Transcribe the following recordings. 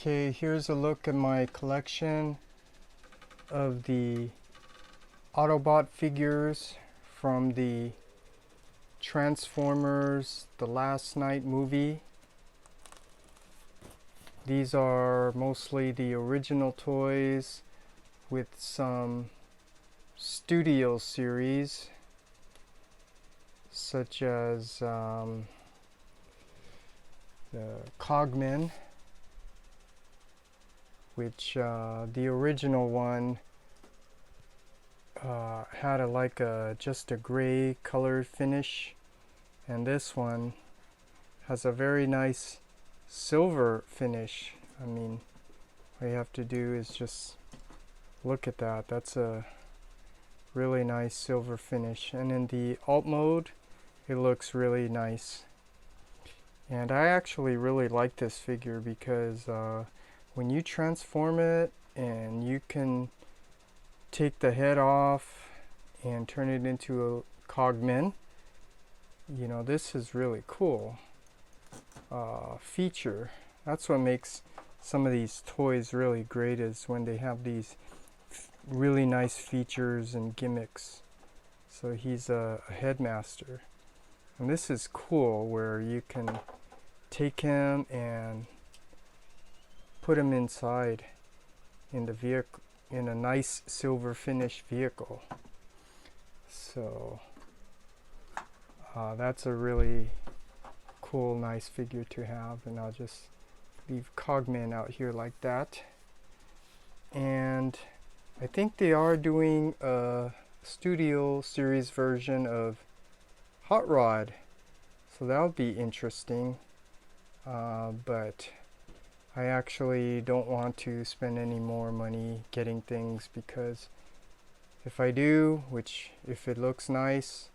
Okay, here's a look at my collection of the Autobot figures from the Transformers The Last Night movie. These are mostly the original toys with some studio series such as the Cogman, which the original one had just a gray colored finish, and this one has a very nice silver finish. I mean, all you have to do is just look at that. That's a really nice silver finish, and in the alt mode it looks really nice. And I actually really like this figure because when you transform it and you can take the head off and turn it into a Cogman, you know, this is really cool feature. That's what makes some of these toys really great, is when they have these really nice features and gimmicks. So he's a headmaster, and this is cool where you can take him and put him inside in the vehicle, in a nice silver finish vehicle. So that's a really cool, nice figure to have, and I'll just leave Cogman out here like that. And I think they are doing a studio series version of Hot Rod, so that'll be interesting. But I actually don't want to spend any more money getting things, because if I do, if it looks nice,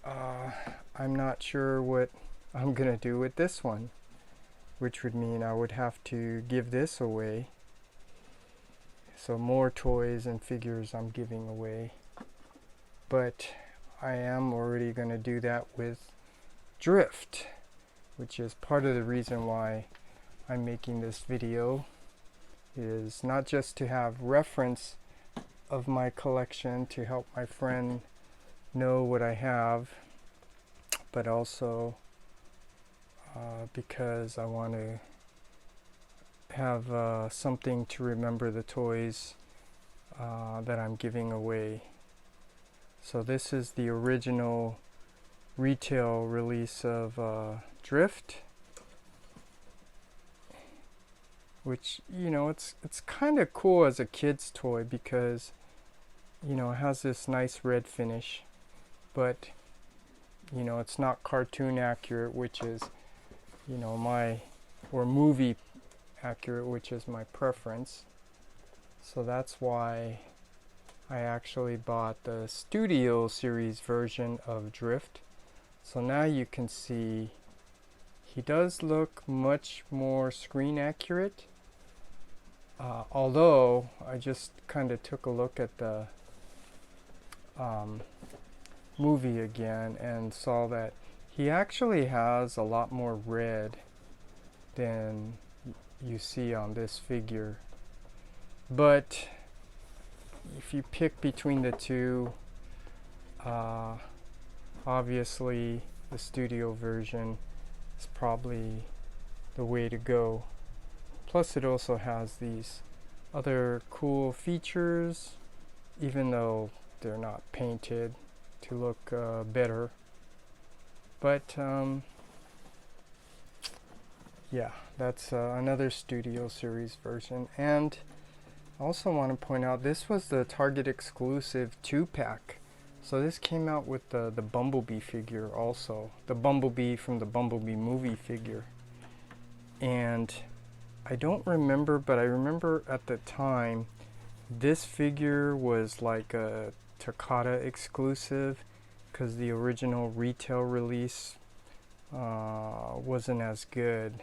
I'm not sure what I'm gonna do with this one, which would mean I would have to give this away. So more toys and figures I'm giving away. But I am already gonna do that with Drift, which is part of the reason why I'm making this video, is not just to have reference of my collection to help my friend know what I have, but also because I want to have something to remember the toys that I'm giving away. So this is the original retail release of Drift, which, you know, it's kind of cool as a kid's toy because, you know, it has this nice red finish, but, you know, it's not cartoon accurate, which is, you know, or movie accurate, which is my preference. So that's why I actually bought the studio series version of Drift. So now you can see he does look much more screen accurate, although I just kind of took a look at the movie again and saw that he actually has a lot more red than you see on this figure. But if you pick between the two, obviously the studio version is probably the way to go. Plus it also has these other cool features, even though they're not painted to look better. But yeah, that's another studio series version. And I also want to point out, this was the Target exclusive 2-pack. So this came out with the Bumblebee figure also. The Bumblebee from the Bumblebee movie figure. And I don't remember, but I remember at the time this figure was like a Takata exclusive, because the original retail release wasn't as good.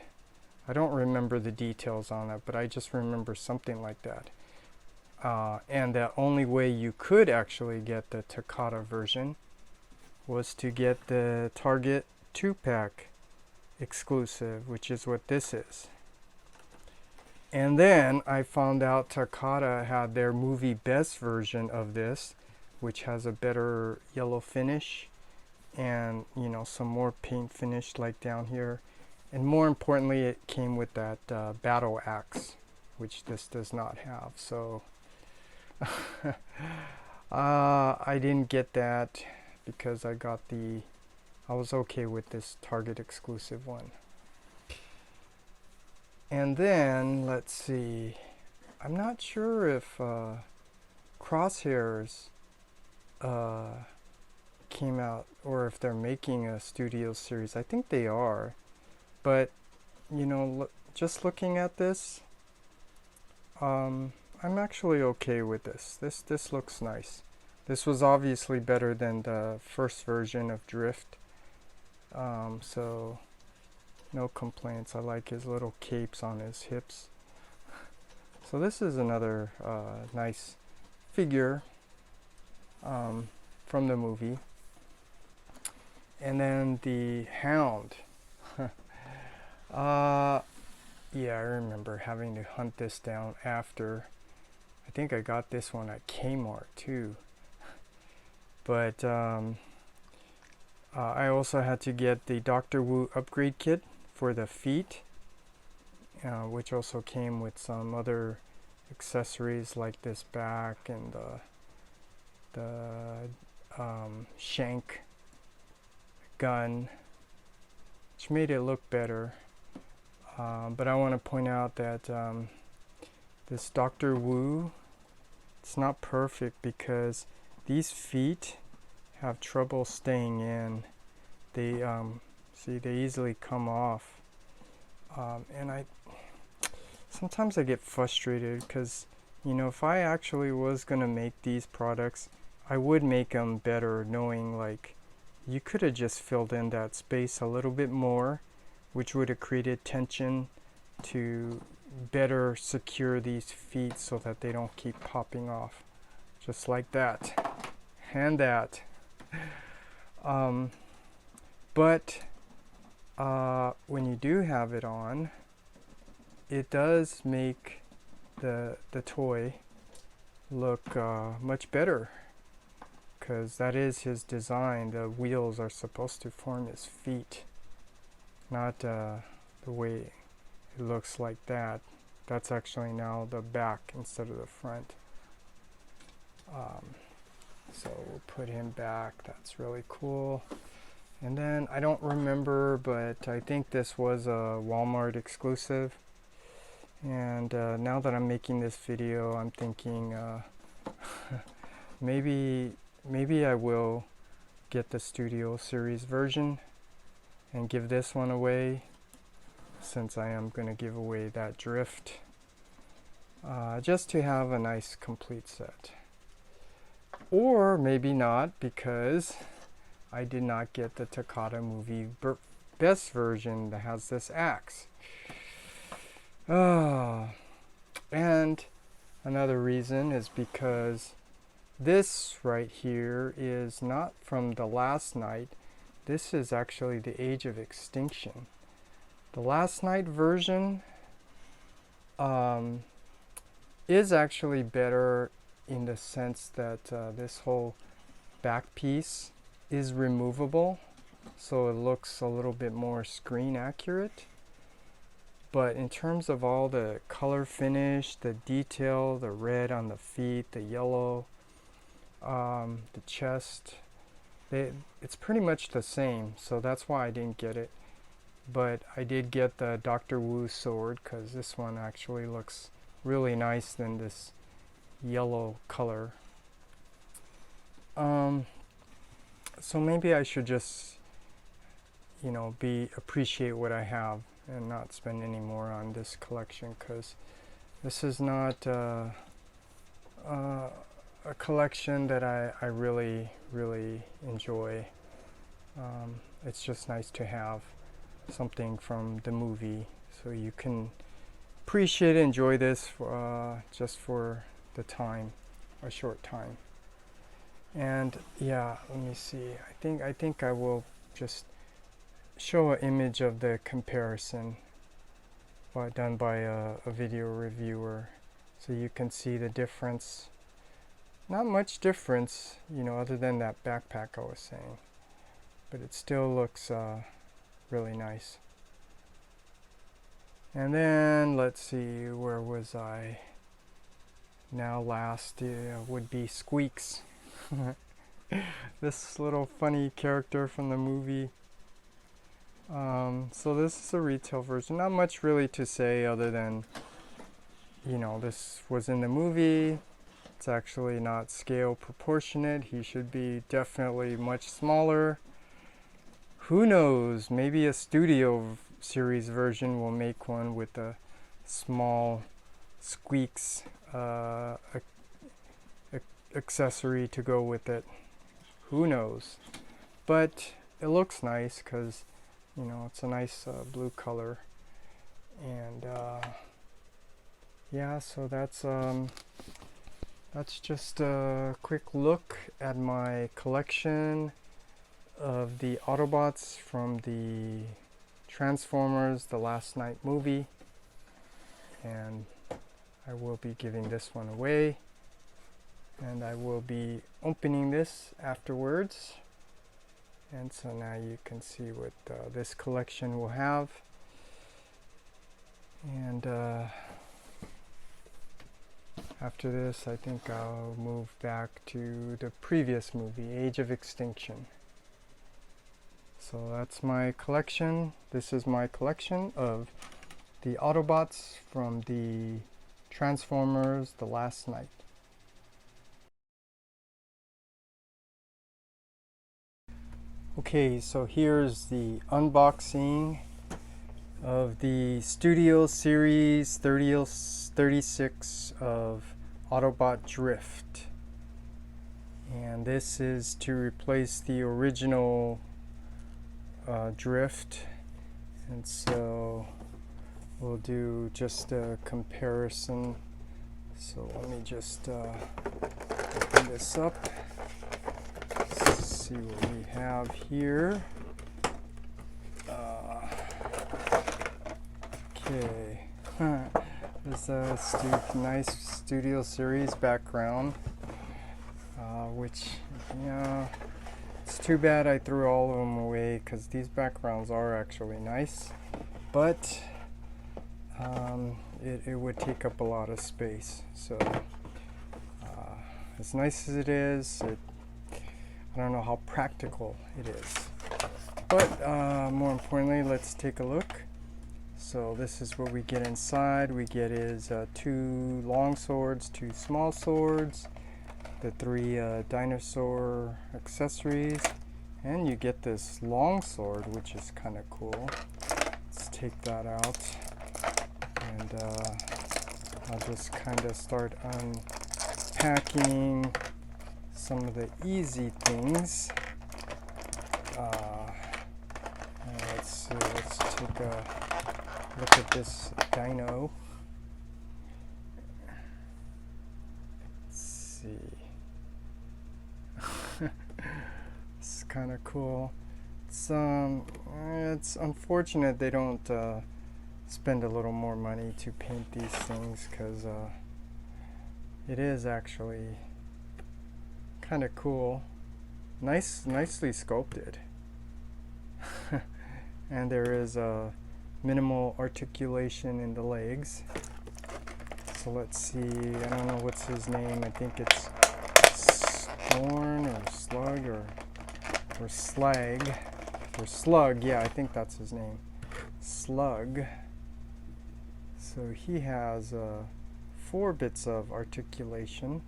I don't remember the details on it, but I just remember something like that. And the only way you could actually get the Takata version was to get the Target 2-pack exclusive, which is what this is. And then I found out Takata had their movie best version of this, which has a better yellow finish and, you know, some more paint finish like down here. And more importantly, it came with that battle axe, which this does not have. So I didn't get that because I was okay with this Target exclusive one. And then let's see, I'm not sure if Crosshairs came out or if they're making a studio series. I think they are, but you know, just looking at this, I'm actually okay with this. This looks nice. This was obviously better than the first version of Drift, so no complaints. I like his little capes on his hips. So this is another nice figure from the movie. And then the Hound. Yeah, I remember having to hunt this down after. I think I got this one at Kmart too. But I also had to get the Dr. Wu upgrade kit for the feet, which also came with some other accessories like this back and the shank gun, which made it look better. But I want to point out that this Dr. Wu, it's not perfect because these feet have trouble staying in. They see, they easily come off, and sometimes I get frustrated because, you know, if I actually was gonna make these products, I would make them better, knowing like you could have just filled in that space a little bit more, which would have created tension to better secure these feet so that they don't keep popping off, just like that and that. But when you do have it on, it does make the toy look much better, because that is his design. The wheels are supposed to form his feet, not the way it looks like that. That's actually now the back instead of the front. So we'll put him back. That's really cool. And then I don't remember, but I think this was a Walmart exclusive. And now that I'm making this video, I'm thinking maybe I will get the Studio Series version and give this one away, since I am going to give away that Drift, just to have a nice complete set. Or maybe not, because I did not get the Takata movie best version that has this axe. And another reason is because this right here is not from the Last Night. This is actually the Age of Extinction. The Last Night version is actually better in the sense that this whole back piece is removable, so it looks a little bit more screen accurate. But in terms of all the color finish, the detail, the red on the feet, the yellow, the chest, it's pretty much the same, so that's why I didn't get it. But I did get the Dr. Wu sword, because this one actually looks really nice than this yellow color. So maybe I should just, you know, appreciate what I have and not spend any more on this collection, because this is not a collection that I really enjoy. It's just nice to have something from the movie so you can appreciate and enjoy this just for the time, a short time. And yeah, let me see, I think I will just show an image of the comparison. done by a video reviewer, so you can see the difference. Not much difference, you know, other than that backpack I was saying, but it still looks really nice. And then let's see, where was I? Now last would be Squeaks. This little funny character from the movie. So this is a retail version. Not much really to say other than, you know, this was in the movie. It's actually not scale proportionate. He should be definitely much smaller. Who knows? Maybe a studio series version will make one with a small Squeaks accessory to go with it. Who knows? But it looks nice because, you know, it's a nice blue color. And yeah, so that's just a quick look at my collection of the Autobots from the Transformers The Last Night movie. And I will be giving this one away. And I will be opening this afterwards. And so now you can see what this collection will have. And after this, I think I'll move back to the previous movie, Age of Extinction. So that's my collection. This is my collection of the Autobots from the Transformers The Last Night. Okay, so here's the unboxing of the Studio Series 36 of Autobot Drift. And this is to replace the original Drift. And so we'll do just a comparison. So let me just open this up. See what we have here. Okay, this nice Studio Series background, which, yeah, it's too bad I threw all of them away because these backgrounds are actually nice, but it would take up a lot of space. So as nice as it is, I don't know how practical it is, but more importantly, let's take a look. So this is what we get inside. We get is 2 long swords, 2 small swords, the 3 dinosaur accessories, and you get this long sword, which is kind of cool. Let's take that out, and I'll just kind of start unpacking some of the easy things. Let's see, let's take a look at this dino. Let's see. It's kind of cool. It's unfortunate they don't spend a little more money to paint these things, because it is actually kind of cool. Nicely sculpted. And there is a minimal articulation in the legs. So let's see, I don't know what's his name. I think it's Storm or Slug or Slag or Slug. Yeah, I think that's his name, Slug. So he has 4 bits of articulation,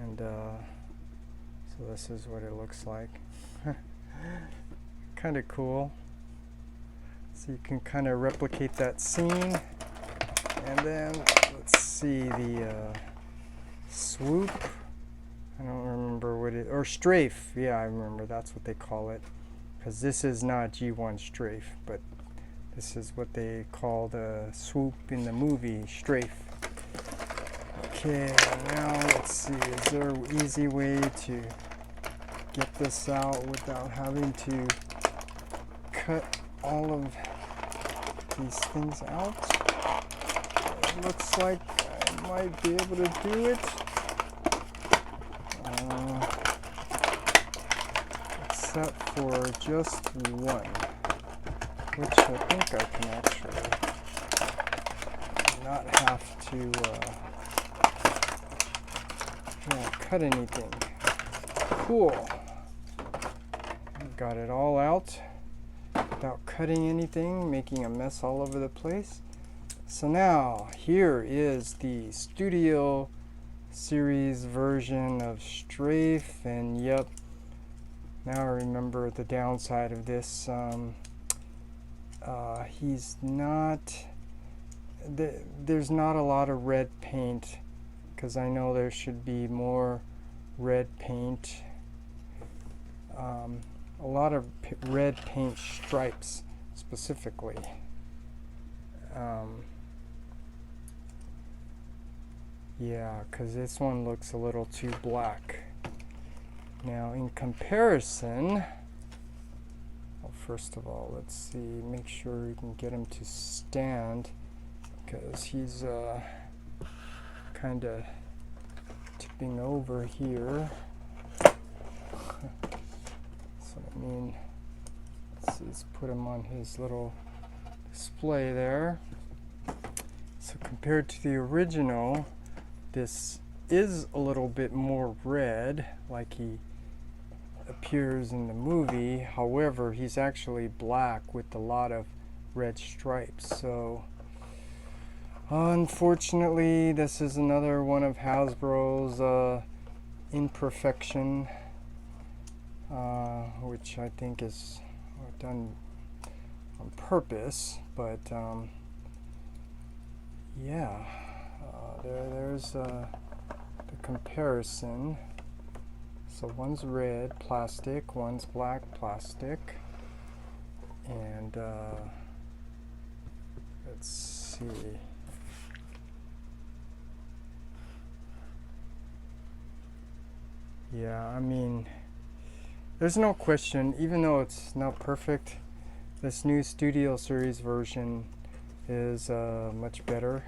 and so this is what it looks like. Kind of cool. So you can kind of replicate that scene. And then let's see the swoop. I don't remember what it, or strafe. Yeah, I remember, that's what they call it. Because this is not G1 strafe, but this is what they call the swoop in the movie, strafe. Okay, now let's see, is there an easy way to get this out without having to cut all of these things out. It looks like I might be able to do it. Except for just one, which I think I can actually not have to cut anything. Cool. Got it all out without cutting anything, making a mess all over the place. So now here is the Studio Series version of Strafe, and yep, now I remember the downside of this. He's not, there's not a lot of red paint, because I know there should be more red paint. A lot of red paint stripes specifically. Yeah, because this one looks a little too black. Now in comparison, well, first of all, let's see, make sure we can get him to stand, because he's kind of tipping over here. So I mean, let's just put him on his little display there. So compared to the original, this is a little bit more red, like he appears in the movie. However, he's actually black with a lot of red stripes. So unfortunately, this is another one of Hasbro's imperfection, which I think is done on purpose. But yeah, there's the comparison. So one's red plastic, one's black plastic, and let's see. Yeah, I mean, there's no question, even though it's not perfect, this new Studio Series version is much better.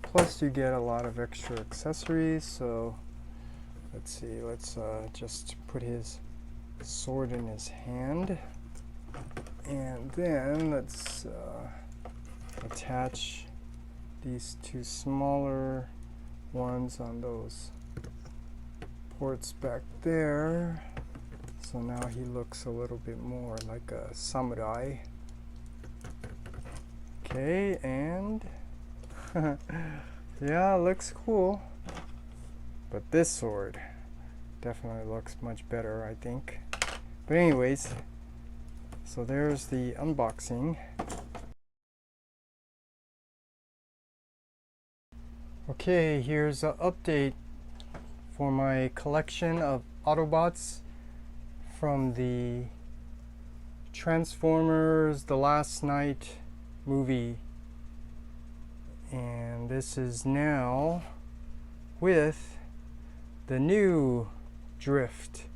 Plus you get a lot of extra accessories. So let's see, let's just put his sword in his hand, and then let's attach these two smaller ones on those ports back there. So now he looks a little bit more like a samurai. Okay, and yeah, looks cool. But this sword definitely looks much better, I think. But anyways, so there's the unboxing. Okay, here's an update for my collection of Autobots from the Transformers The Last Night movie. And this is now with the new Drift.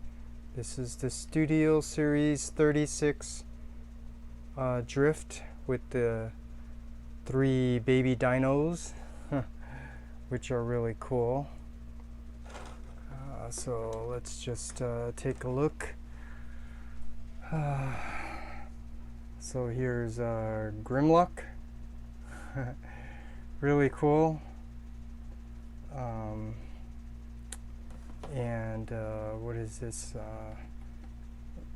This is the Studio Series 36 Drift with the 3 baby dinos, which are really cool. So let's just take a look. So here's Grimlock. Really cool. And what is this?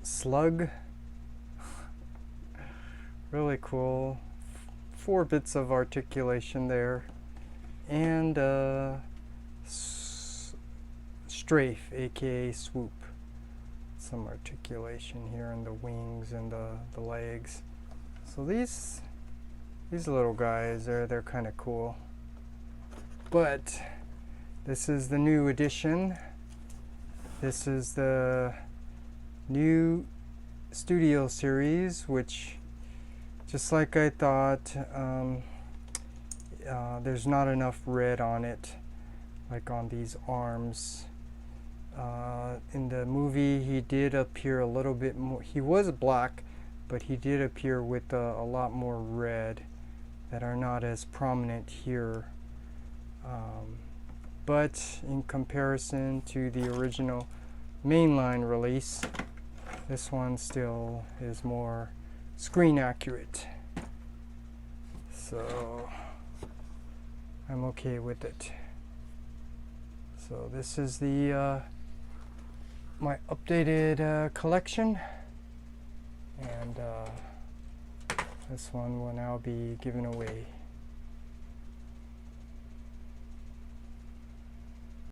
Slug. Really cool. 4 bits of articulation there. And Strafe, aka Swoop. Some articulation here in the wings and the legs. So these little guys, they're kind of cool. But this is the new edition. This is the new Studio Series, which, just like I thought, there's not enough red on it, like on these arms. In the movie, he did appear a little bit more. He was black, but he did appear with a lot more red that are not as prominent here. But in comparison to the original mainline release, this one still is more screen accurate. So I'm okay with it. So this is the my updated collection, and this one will now be given away.